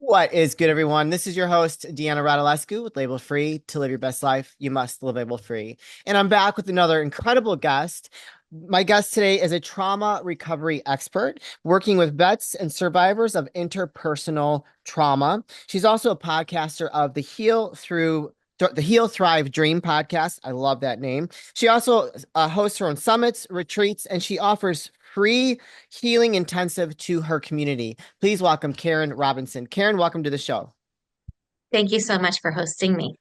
What is good, everyone? This is your host, Deanna Radulescu with Label Free. To live your best life, you must live label free. And I'm back with another incredible guest. My guest today is a trauma recovery expert working with vets and survivors of interpersonal trauma. She's also a podcaster of the Heal Thrive Dream podcast. I love that name. She also hosts her own summits, retreats, and she offers free healing intensive to her community. Please welcome Karen Robinson. Karen, welcome to the show. Thank you so much for hosting me.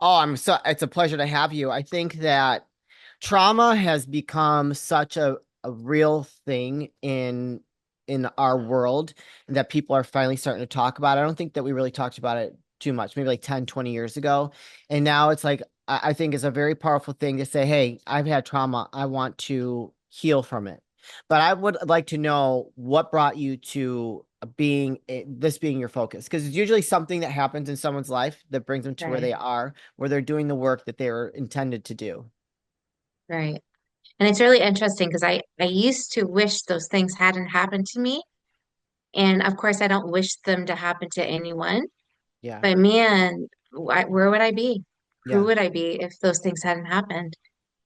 It's a pleasure to have you. I think that trauma has become such a real thing in our world that people are finally starting to talk about. I don't think that we really talked about it too much, maybe like 10, 20 years ago. And now it's like I think it's a very powerful thing to say, hey, I've had trauma. I want to heal from it. But I would like to know what brought you to this being your focus, because it's usually something that happens in someone's life that brings them to where Right, they are, where they're doing the work that they were intended to do. right. And it's really interesting because I used to wish those things hadn't happened to me. And of course, I don't wish them to happen to anyone. Yeah. But man, where would I be? Who Yeah. would I be if those things hadn't happened?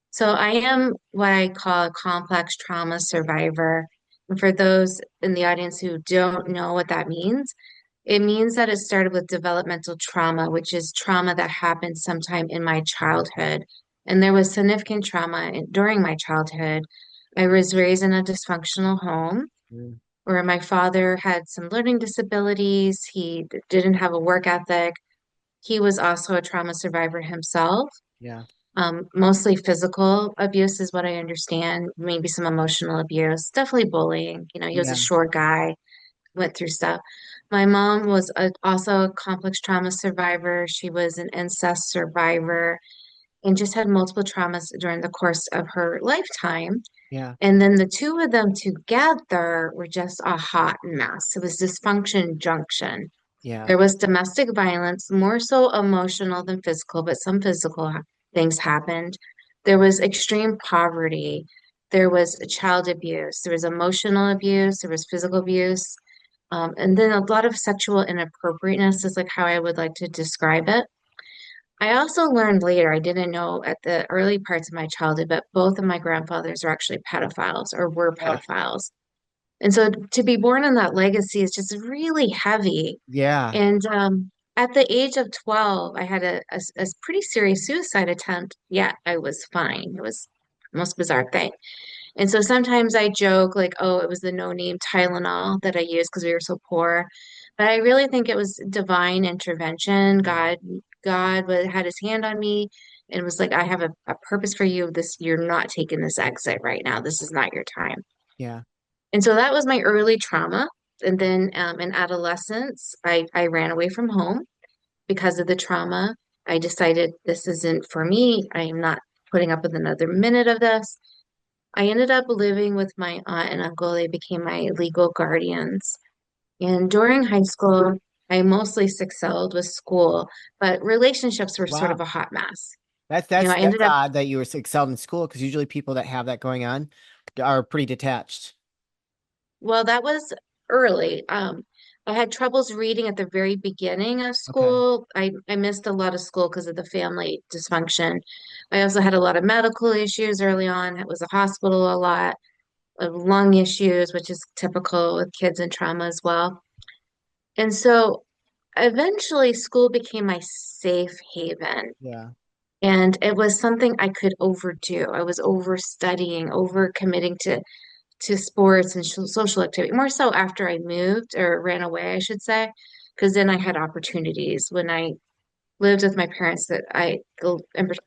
So I am what I call a complex trauma survivor. And for those in the audience who don't know what that means, it means that it started with developmental trauma, which is trauma that happened sometime in my childhood. And there was significant trauma during my childhood. I was raised in a dysfunctional home Mm. where my father had some learning disabilities. He didn't have a work ethic. He was also a trauma survivor himself. Yeah. Mostly physical abuse is what I understand, maybe some emotional abuse, definitely bullying. He was a Yeah. short guy, went through stuff. My mom was also a complex trauma survivor. She was an incest survivor and just had multiple traumas during the course of her lifetime. Yeah. And then the two of them together were just a hot mess. It was dysfunction junction. Yeah. There was domestic violence, more so emotional than physical, but some physical things happened. There was extreme poverty. There was child abuse. There was emotional abuse. There was physical abuse. And then a lot of sexual inappropriateness is like how I would like to describe it. I also learned later, I didn't know at the early parts of my childhood, but both of my grandfathers are actually pedophiles or were Oh, pedophiles. And so to be born in that legacy is just really heavy. yeah. And at the age of 12, I had a pretty serious suicide attempt, yet I was fine. It was the most bizarre thing. And so sometimes I joke like, oh, it was the no-name Tylenol that I used because we were so poor. But I really think it was divine intervention. Yeah. Had his hand on me and was like, I have a purpose for you. You're not taking this exit right now. This is not your time. Yeah. And so that was my early trauma. And then in adolescence, I ran away from home because of the trauma. I decided this isn't for me. I am not putting up with another minute of this. I ended up living with my aunt and uncle. They became my legal guardians. And during high school, I mostly excelled with school, but relationships were sort of Wow. a hot mess. That's I that's ended up, odd that you were excelled in school, because usually people that have that going on are pretty detached. well, that was early. I had troubles reading at the very beginning of Okay. school. I missed a lot of school because of the family dysfunction. I also had a lot of medical issues early on. I was a hospital a lot of lung issues, which is typical with kids and trauma as well. And so eventually school became my safe haven. Yeah. And it was something I could overdo. I was overstudying, over committing to sports and social activity, more so after I moved or ran away, I should say, because then I had opportunities. When I lived with my parents, the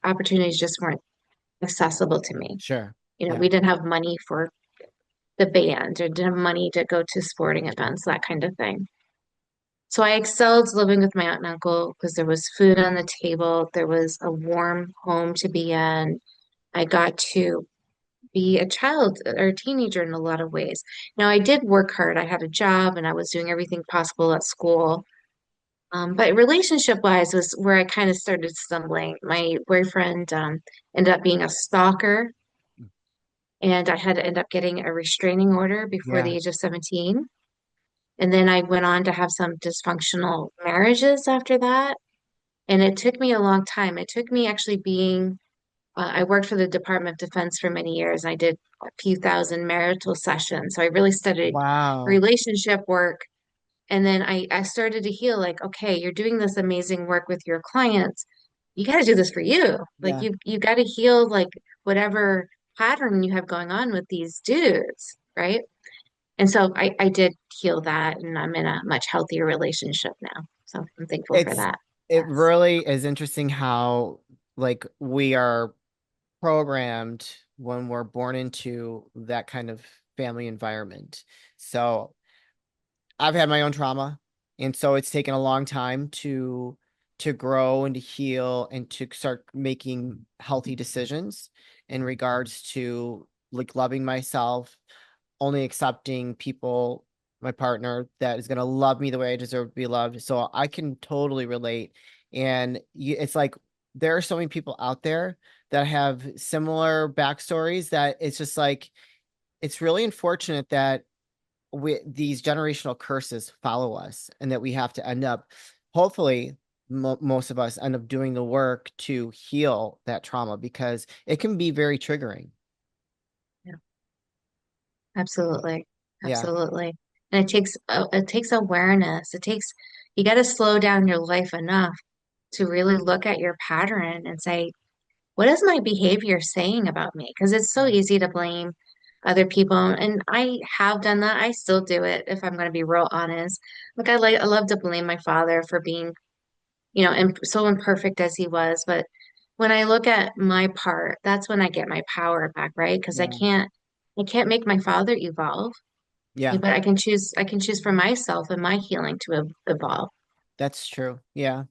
opportunities just weren't accessible to me. Sure. We Yeah. didn't have money for the band or didn't have money to go to sporting events, that kind of thing. So I excelled living with my aunt and uncle because there was food on the table, there was a warm home to be in. I got to be a child or a teenager in a lot of ways. Now, I did work hard. I had a job and I was doing everything possible at school. But relationship wise was where I kind of started stumbling. My boyfriend ended up being a stalker, and I had to end up getting a restraining order before the Yeah. age of 17. And then I went on to have some dysfunctional marriages after that. And it took me a long time. It took me actually being, I worked for the Department of Defense for many years. I did a few thousand marital sessions. So I really studied Wow. relationship work. And then I started to heal like, okay, you're doing this amazing work with your clients. You got to do this for you. Like Yeah. you got to heal like whatever pattern you have going on with these dudes, right? And so I did heal that and I'm in a much healthier relationship now. So I'm thankful for It's that. it Yes. really is interesting how like we are programmed when we're born into that kind of family environment. So I've had my own trauma, and so it's taken a long time to grow and to heal and to start making healthy decisions in regards to like loving myself, only accepting people, my partner that is going to love me the way I deserve to be loved. So I can totally relate. And it's like there are so many people out there that have similar backstories that it's just like it's really unfortunate that these generational curses follow us and that we have to end up, hopefully, most of us end up doing the work to heal that trauma because it can be very triggering. Yeah, absolutely. Yeah. Absolutely. And it takes awareness. It takes you got to slow down your life enough to really look at your pattern and say, what is my behavior saying about me? Because it's so Yeah. easy to blame other people. And I have done that. I still do it if I'm going to be real honest. I love to blame my father for being, so imperfect as he was. But when I look at my part, that's when I get my power back, right? Because Yeah. I can't make my father evolve, Yeah. but I can choose for myself and my healing to evolve. That's true. Yeah.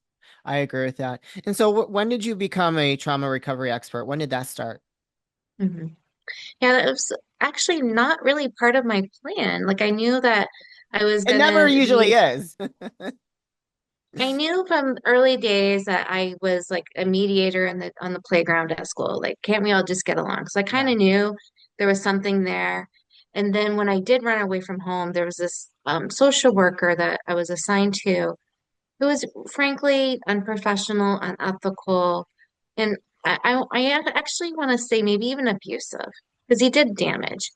I agree with that. And so when did you become a trauma recovery expert? When did that start? hmm Yeah, that was actually not really part of my plan. Like I knew that I was It never gonna usually be, is. I knew from early days that I was like a mediator in the on the playground at school. Like, can't we all just get along? Because I kind Yeah. of knew there was something there. And then when I did run away from home, there was this social worker that I was assigned to who was frankly unprofessional, unethical, and I actually want to say maybe even abusive because he did damage.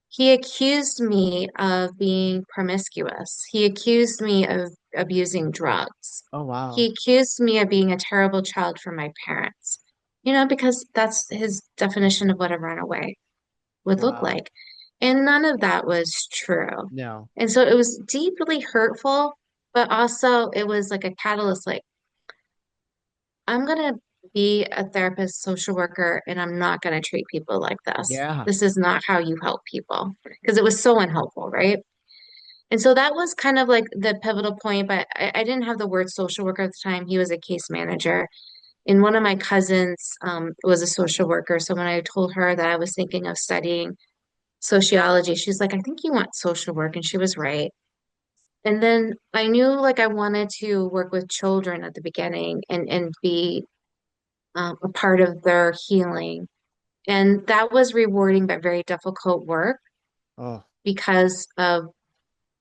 He accused me of being promiscuous. He accused me of abusing drugs. Oh, He wow. accused me of being a terrible child for my parents, because that's his definition of what a runaway would look Wow. like. And none of that was true. No. And so it was deeply hurtful, but also it was like a catalyst, like, I'm going to be a therapist, social worker, and I'm not going to treat people like this. Yeah. This is not how you help people because it was so unhelpful, right? And so that was kind of like the pivotal point, but I didn't have the word social worker at the time. He was a case manager. And one of my cousins was a social worker. So when I told her that I was thinking of studying sociology, she's like, I think you want social work. And she was right. And then I knew like I wanted to work with children at the beginning and be a part of their healing. And that was rewarding but very difficult work Oh, because of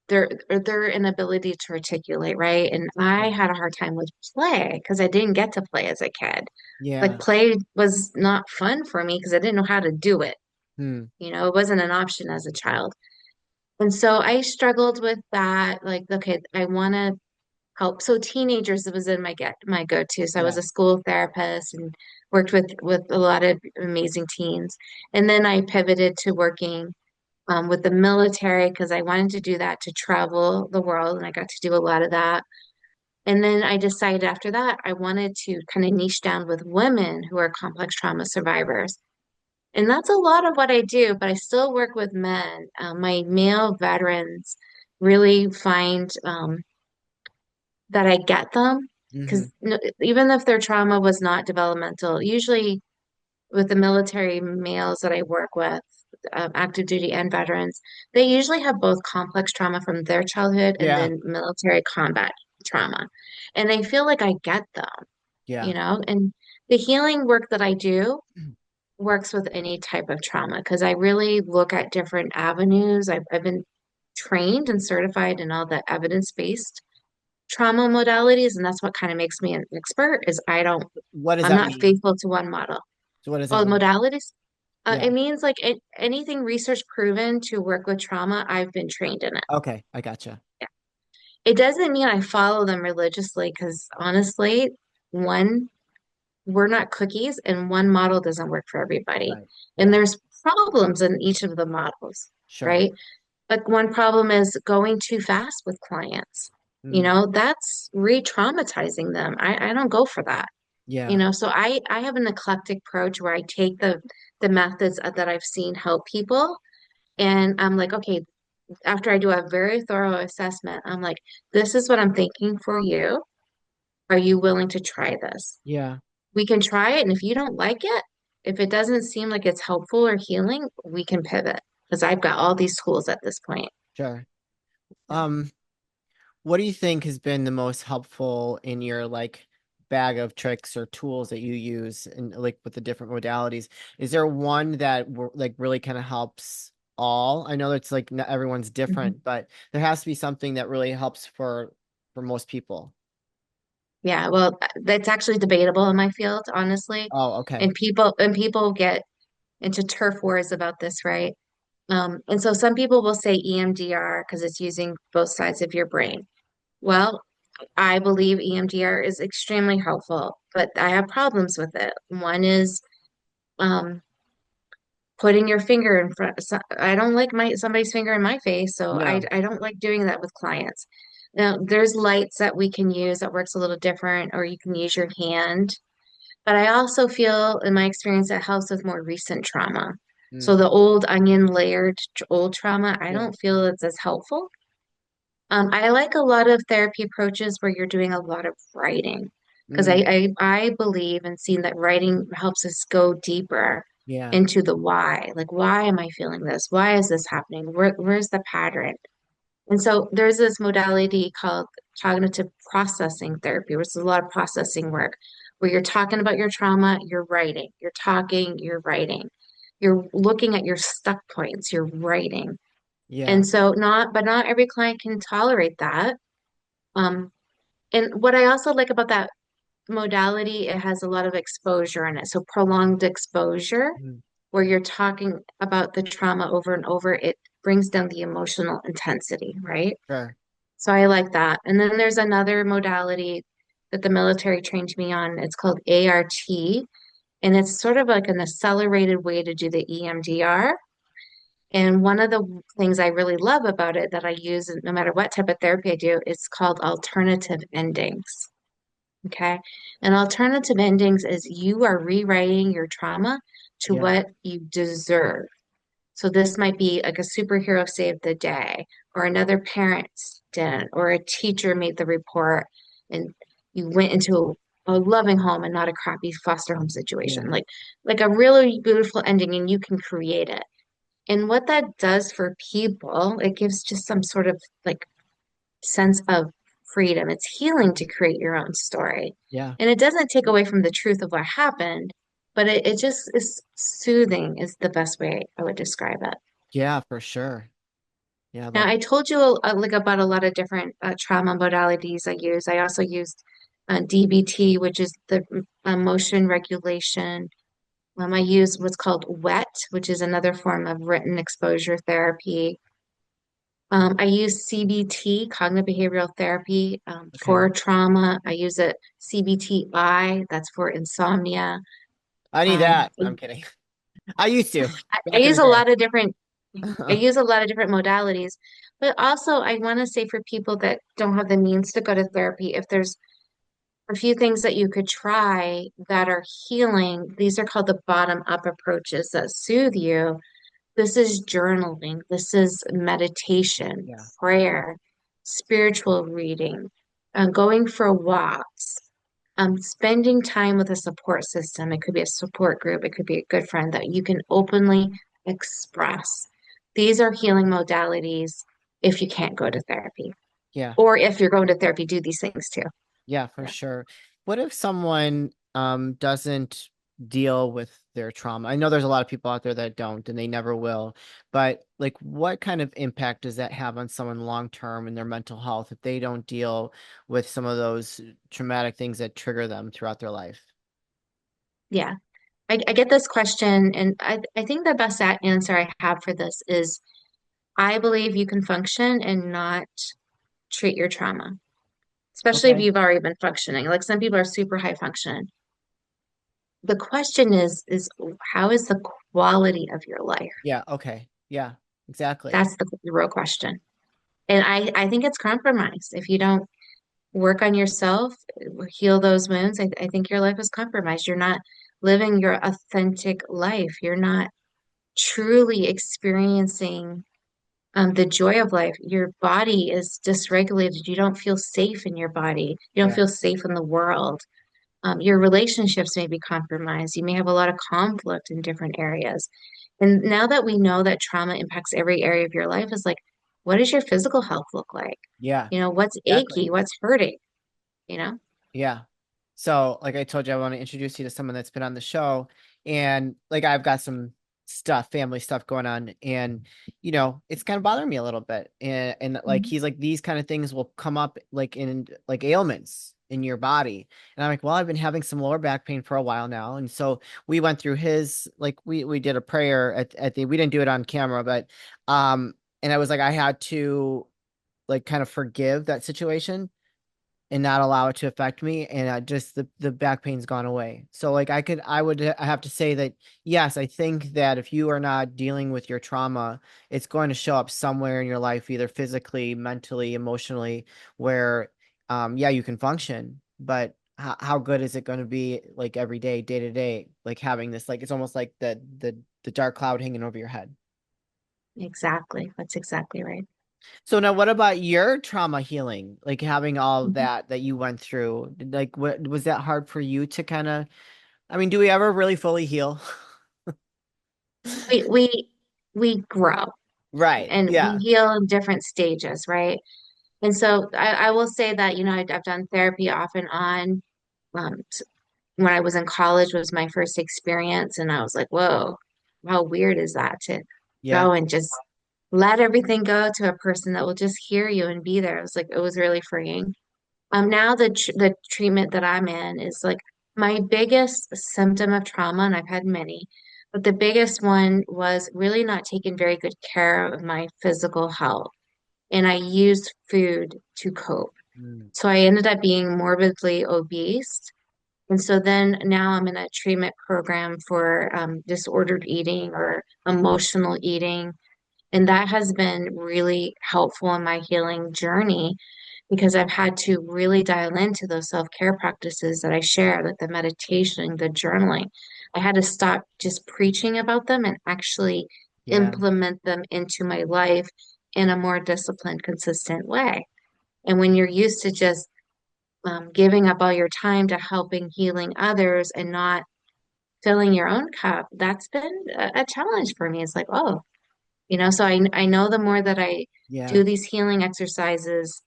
their inability to articulate, right? And I yeah. had a hard time with play because I didn't get to play as a kid. Like Yeah. play was not fun for me because I didn't know how to do it. Hmm. It wasn't an option as a child. And so I struggled with that. Like, okay, I want to help. So teenagers was in my go-to. So I was Yeah. a school therapist and worked with a lot of amazing teens. And then I pivoted to working with the military because I wanted to do that to travel the world, and I got to do a lot of that. And then I decided after that I wanted to kind of niche down with women who are complex trauma survivors. And that's a lot of what I do, but I still work with men. My male veterans really find that I get them Hmm. because even if their trauma was not developmental, usually with the military males that I work with, active duty and veterans, they usually have both complex trauma from their childhood and Yeah. then military combat trauma. And I feel like I get them, Yeah. and the healing work that I do works with any type of trauma because I really look at different avenues. I've been trained and certified in all the evidence-based trauma modalities, and that's what kind of makes me an expert is What does I'm that not mean? faithful to one model. So what does that Oh, mean? modalities? Yeah. It means like anything research proven to work with trauma, I've been trained in it. Okay, I gotcha. Yeah. It doesn't mean I follow them religiously because honestly, one, we're not cookies and one model doesn't work for everybody. Right. And Yeah, there's problems in each of the models, sure. right? Like one problem is going too fast with clients. Mm, That's re-traumatizing them. I don't go for that. yeah. So I have an eclectic approach where I take the methods that I've seen help people and I'm like, okay, after I do a very thorough assessment, I'm like, this is what I'm thinking for you. Are you willing to try this? Yeah, We can try it, and if you don't like it, if it doesn't seem like it's helpful or healing, we can pivot because I've got all these tools at this point. sure. Um, what do you think has been the most helpful in your like bag of tricks or tools that you use and like with the different modalities? Is there one that like really kind of helps all? I know it's like not everyone's Mhm. different, but there has to be something that really helps for most people. Yeah, well, that's actually debatable in my field, honestly. Oh, okay. And people get into turf wars about this, right? And so some people will say EMDR because it's using both sides of your brain. Well, I believe EMDR is extremely helpful, but I have problems with it. One is um, putting your finger in front. I don't like my somebody's finger in my face, so No. I don't like doing that with clients. Now, there's lights that we can use that works a little different, or you can use your hand. But I also feel, in my experience, it helps with more recent trauma. So Mm, the old onion layered old trauma, I yeah. don't feel it's as helpful. I like a lot of therapy approaches where you're doing a lot of writing because Mm, I believe in seeing that writing helps us go deeper yeah. into the why. Like, why am I feeling this? Why is this happening? Where's the pattern? And so there's this modality called cognitive processing therapy, which is a lot of processing work where you're talking about your trauma, you're writing, you're talking, you're writing, you're looking at your stuck points, you're writing. Yeah. And so not every client can tolerate that. Um, and what I also like about that modality, it has a lot of exposure in it. So prolonged exposure, Mm, where you're talking about the trauma over and over, it brings down the emotional intensity, right? sure. So I like that. And then there's another modality that the military trained me on. It's called ART, and it's sort of like an accelerated way to do the EMDR. And one of the things I really love about it that I use no matter what type of therapy I do is called alternative endings. Okay. And alternative endings is you are rewriting your trauma to Yeah. what you deserve. So this might be like a superhero saved the day, or another parent didn't, or a teacher made the report and you went into a loving home and not a crappy foster home situation. Yeah. Like a really beautiful ending and you can create it. And what that does for people, it gives just some sort of like sense of freedom. It's healing to create your own story. Yeah. And it doesn't take away from the truth of what happened, but it just is soothing, is the best way I would describe it. Yeah, for sure. Yeah, Now, that's I told you like about a lot of different trauma modalities I use. I also used DBT, which is the motion regulation. I use what's called WET, which is another form of written exposure therapy. I use CBT, cognitive behavioral therapy, okay. for trauma. I use it CBTI, that's for insomnia. I need Um, that. I'm kidding. I used to I back in use the a day. lot of different I use a lot of different modalities, but also I want to say for people that don't have the means to go to therapy, if there's a few things that you could try that are healing, these are called the bottom up approaches that soothe you. This is journaling, this is meditation, Yeah. prayer, spiritual reading, going for walks, spending time with a support system. It could be a support group, it could be a good friend that you can openly express. These are healing modalities if you can't go to therapy. Yeah. Or if you're going to therapy, do these things too. Yeah, for Yeah. sure. What if someone doesn't deal with their trauma? I know there's a lot of people out there that don't and they never will, but like what kind of impact does that have on someone long term in their mental health if they don't deal with some of those traumatic things that trigger them throughout their life? Yeah. I get this question, and I think the best answer I have for this is I believe you can function and not treat your trauma, especially if Okay. you've already been functioning. Like some people are super high functioning. The question is how is the quality of your life? Yeah, okay. Yeah, exactly. That's the real question. And I think it's compromised. If you don't work on yourself, heal those wounds, I think your life is compromised. You're not living your authentic life. You're not truly experiencing the joy of life. Your body is dysregulated. You don't feel safe in your body. You don't Yeah. feel safe in the world. Your relationships may be compromised. You may have a lot of conflict in different areas. And now that we know that trauma impacts every area of your life, is like, what does your physical health look like? Yeah, What's achy? exactly. What's hurting? You know? Yeah. So, like I told you, I want to introduce you to someone that's been on the show. And like I've got some stuff, family stuff going on. And, it's kind of bothering me a little bit. And like Mhm. he's like, these kind of things will come up like in like ailments in your body. And I'm like, well, I've been having some lower back pain for a while now. And so we went through his like we did a prayer at the we didn't do it on camera, but and I was like, I had to like kind of forgive that situation and not allow it to affect me. And just the back pain's gone away. So like I have to say that yes, I think that if you are not dealing with your trauma, it's going to show up somewhere in your life, either physically, mentally, emotionally, where yeah, you can function, but how good is it going to be like every day, day to day, like having this, like it's almost like the dark cloud hanging over your head. Exactly. That's exactly right. So now what about your trauma healing? Like having all of Mhm. that you went through. Like what was that hard for you to kind of I mean, do we ever really fully heal? We we we grow Right. and we Yeah. heal in different stages, right? And so I will say that, I've done therapy off and on. When I was in college was my first experience, and I was like, whoa, how weird is that to Yeah. go and just let everything go to a person that will just hear you and be there. It was really freeing. Now the treatment that I'm in is like my biggest symptom of trauma, and I've had many, but the biggest one was really not taking very good care of my physical health. And I used food to cope. Mm. So I ended up being morbidly obese. And so then now I'm in a treatment program for disordered eating or emotional eating. And that has been really helpful in my healing journey because I've had to really dial into those self-care practices that I share, like the meditation, the journaling. I had to stop just preaching about them and actually Yeah. implement them into my life in a more disciplined, consistent way. And when you're used to just giving up all your time to helping healing others and not filling your own cup, that's been a challenge for me. It's like, oh, so I know the more that I Yeah. do these healing exercises,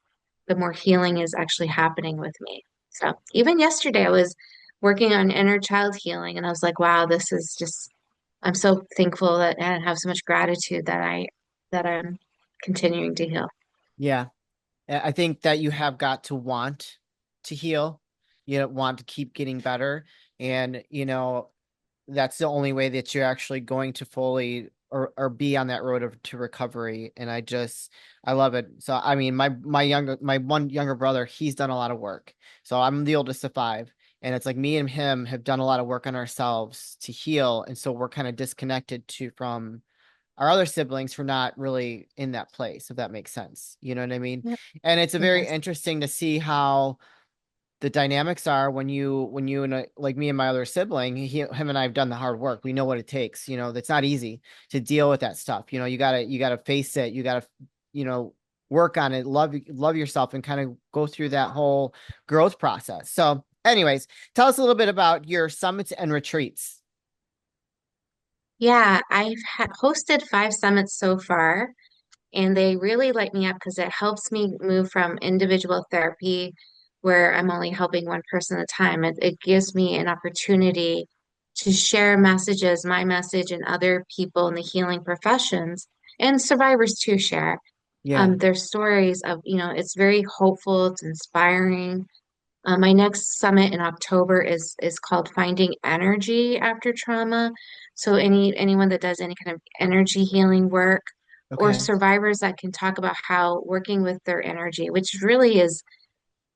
the more healing is actually happening with me. So even yesterday, I was working on inner child healing, and I was like, wow, this is just, I'm so thankful that and have so much gratitude that I'm continuing to heal. Yeah. I think that you have got to want to heal. You want to keep getting better. And, that's the only way that you're actually going to fully or be on that road to recovery. And I love it. So I mean my one younger brother, he's done a lot of work. So I'm the oldest of five. And it's like me and him have done a lot of work on ourselves to heal. And so we're kind of disconnected from our other siblings for not really in that place, if that makes sense. You know what I mean? Yep, And it's a it very does. interesting to see how the dynamics are when you and like me and my other sibling, him and I have done the hard work. We know what it takes. That's not easy to deal with that stuff. You gotta face it. You gotta, you know, work on it. Love yourself and kind of go through that whole growth process. So, anyways, tell us a little bit about your summits and retreats. Yeah, I've hosted 5 summits so far, and they really light me up because it helps me move from individual therapy where I'm only helping one person at a time. It gives me an opportunity to share messages, my message and other people in the healing professions and survivors to share Yeah. their stories of, it's very hopeful, it's inspiring. My next summit in October is called Finding Energy After Trauma. So anyone that does any kind of energy healing work or Okay. survivors that can talk about how working with their energy, which really is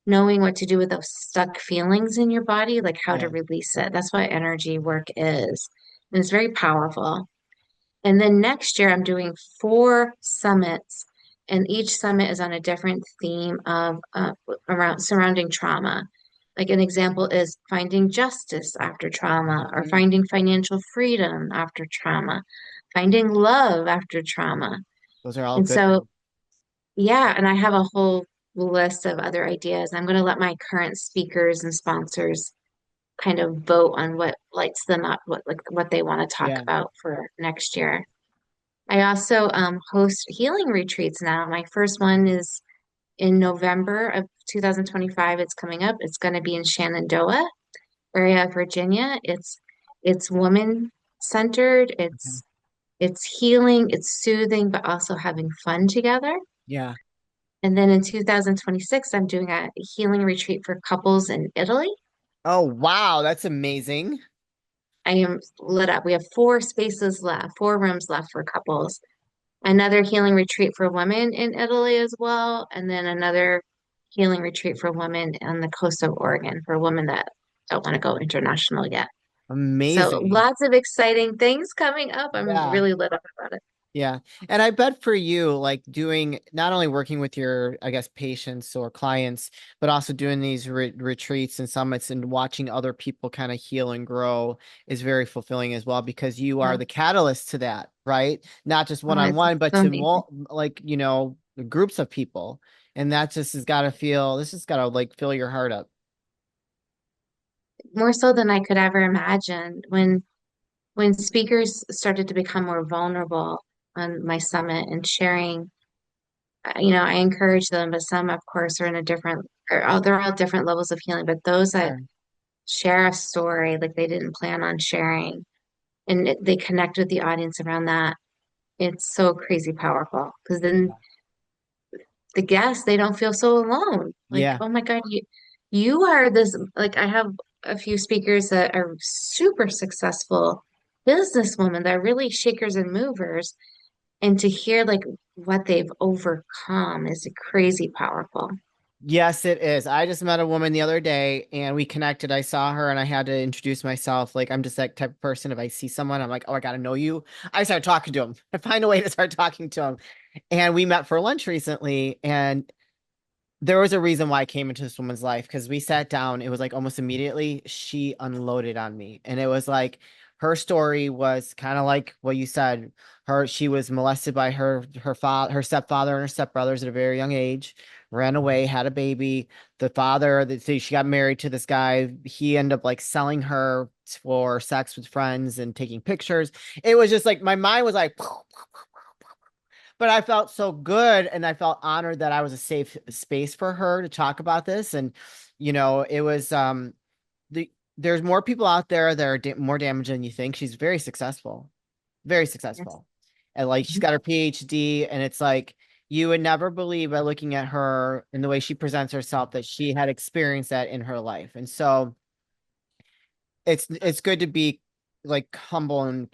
knowing what to do with those stuck feelings in your body, like how to Yeah. release it. That's what energy work is. And it's very powerful. And then next year, I'm doing 4 summits, and each summit is on a different theme of around surrounding trauma. Like an example is finding justice after trauma, or Mm. finding financial freedom after trauma, finding love after trauma. Those are all And good so, things. yeah, and I have a whole list of other ideas. I'm going to let my current speakers and sponsors kind of vote on what lights them up, what they want to talk Yeah. about for next year. I also host healing retreats now. My first one is in November of 2025. It's coming up. It's going to be in Shenandoah area of Virginia. It's woman centered. Okay. It's healing, it's soothing, but also having fun together. Yeah. And then in 2026, I'm doing a healing retreat for couples in Italy. Oh, wow. That's amazing. I am lit up. We have 4 spaces left, 4 rooms left for couples. Another healing retreat for women in Italy as well, and then another healing retreat for women on the coast of Oregon for women that don't want to go international yet. So Amazing. lots of exciting things coming up. I'm Yeah. really lit up about it. Yeah. And I bet for you, like doing not only working with your, I guess, patients or clients, but also doing these retreats and summits and watching other people kind of heal and grow is very fulfilling as well because you are Oh, the catalyst to that, right? Not just one oh, on it's one, but so to amazing. like, groups of people. And that just has got to feel, this has got to like fill your heart up. More so than I could ever imagine. When speakers started to become more vulnerable on my summit and sharing, I encourage them, but some, of course, are in a different, they're all different levels of healing. But those that Sure. share a story like they didn't plan on sharing, and they connect with the audience around that, it's so crazy powerful. Because then the guests, they don't feel so alone. Like, Yeah. oh my God, you are this, like I have a few speakers that are super successful businesswomen that are really shakers and movers. And to hear like what they've overcome is crazy powerful. Yes, it is. I just met a woman the other day and we connected. I saw her and I had to introduce myself. Like, I'm just that type of person. If I see someone, I'm like, oh, I got to know you. I start talking to them. I find a way to start talking to them. And we met for lunch recently. And there was a reason why I came into this woman's life because we sat down. It was like almost immediately she unloaded on me. And it was like her story was kind of like what you said. She was molested by her father, her stepfather, and her stepbrothers at a very young age, ran away, had a baby. The father, so she got married to this guy. He ended up like selling her for sex with friends and taking pictures. It was just like my mind was like but I felt so good and I felt honored that I was a safe space for her to talk about this. And, it was there's more people out there that are more damaged than you think. She's very Yes. successful. And like she's Mhm. got her PhD, and it's like you would never believe by looking at her and the way she presents herself that she had experienced that in her life. And so it's good to be like humble and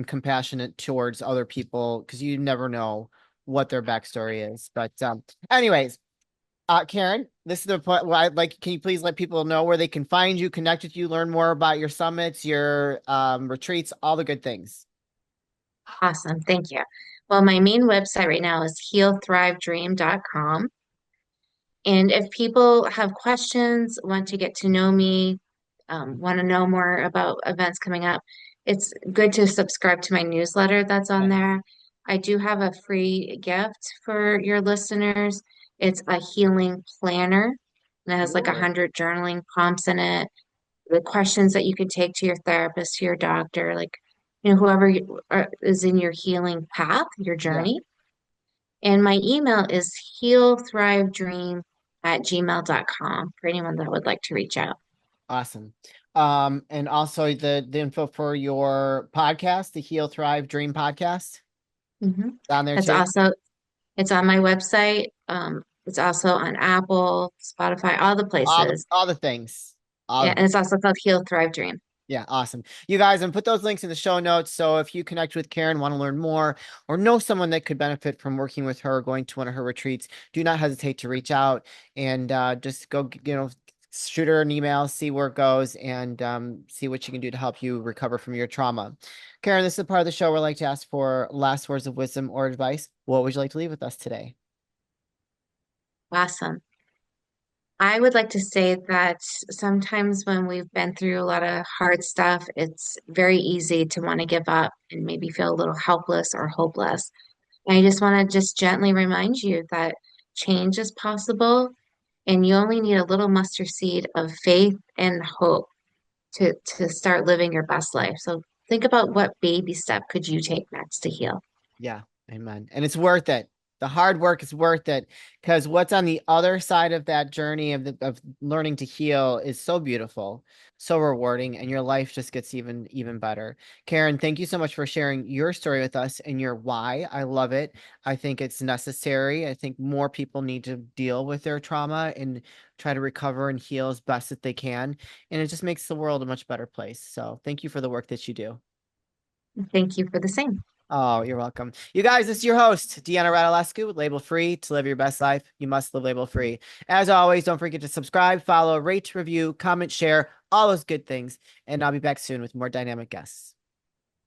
compassionate towards other people because you never know what their backstory is. But anyways, Karen, this is the point where I'd like. Can you please let people know where they can find you, connect with you, learn more about your summits, your retreats, all the good things. Awesome. Thank you. Well, my main website right now is healthrivedream.com. And if people have questions, want to get to know me, want to know more about events coming up, it's good to subscribe to my newsletter that's on Okay. there. I do have a free gift for your listeners. It's a healing planner, and it has like a Ooh. 100 journaling prompts in it, the questions that you can take to your therapist, to your doctor, like, whoever is in your healing path, your Yeah. journey. And my email is healthrivedream@gmail.com for anyone that would like to reach out. Awesome. And also the info for your podcast, the Heal Thrive Dream podcast, Hmm. on there That's too. also, it's on my website. It's also on Apple, Spotify, all the places. All the things. All Yeah, the and it's things. also called Heal Thrive Dream. Yeah, awesome. You guys, and put those links in the show notes. So if you connect with Karen, want to learn more, or know someone that could benefit from working with her, or going to one of her retreats, do not hesitate to reach out and just go, shoot her an email, see where it goes, and see what she can do to help you recover from your trauma. Karen, this is the part of the show where I like to ask for last words of wisdom or advice. What would you like to leave with us today? Awesome. I would like to say that sometimes when we've been through a lot of hard stuff, it's very easy to want to give up and maybe feel a little helpless or hopeless. And I just want to just gently remind you that change is possible and you only need a little mustard seed of faith and hope to start living your best life. So think about what baby step could you take next to heal. Yeah, amen. And it's worth it. The hard work is worth it because what's on the other side of that journey of learning to heal is so beautiful, so rewarding, and your life just gets even better. Karen, thank you so much for sharing your story with us and your why. I love it. I think it's necessary. I think more people need to deal with their trauma and try to recover and heal as best that they can. And it just makes the world a much better place. So thank you for the work that you do. Thank you for the same. Oh, you're welcome. You guys, this is your host, Deanna Radulescu with Label Free. To live your best life, you must live label free. As always, don't forget to subscribe, follow, rate, review, comment, share, all those good things. And I'll be back soon with more dynamic guests.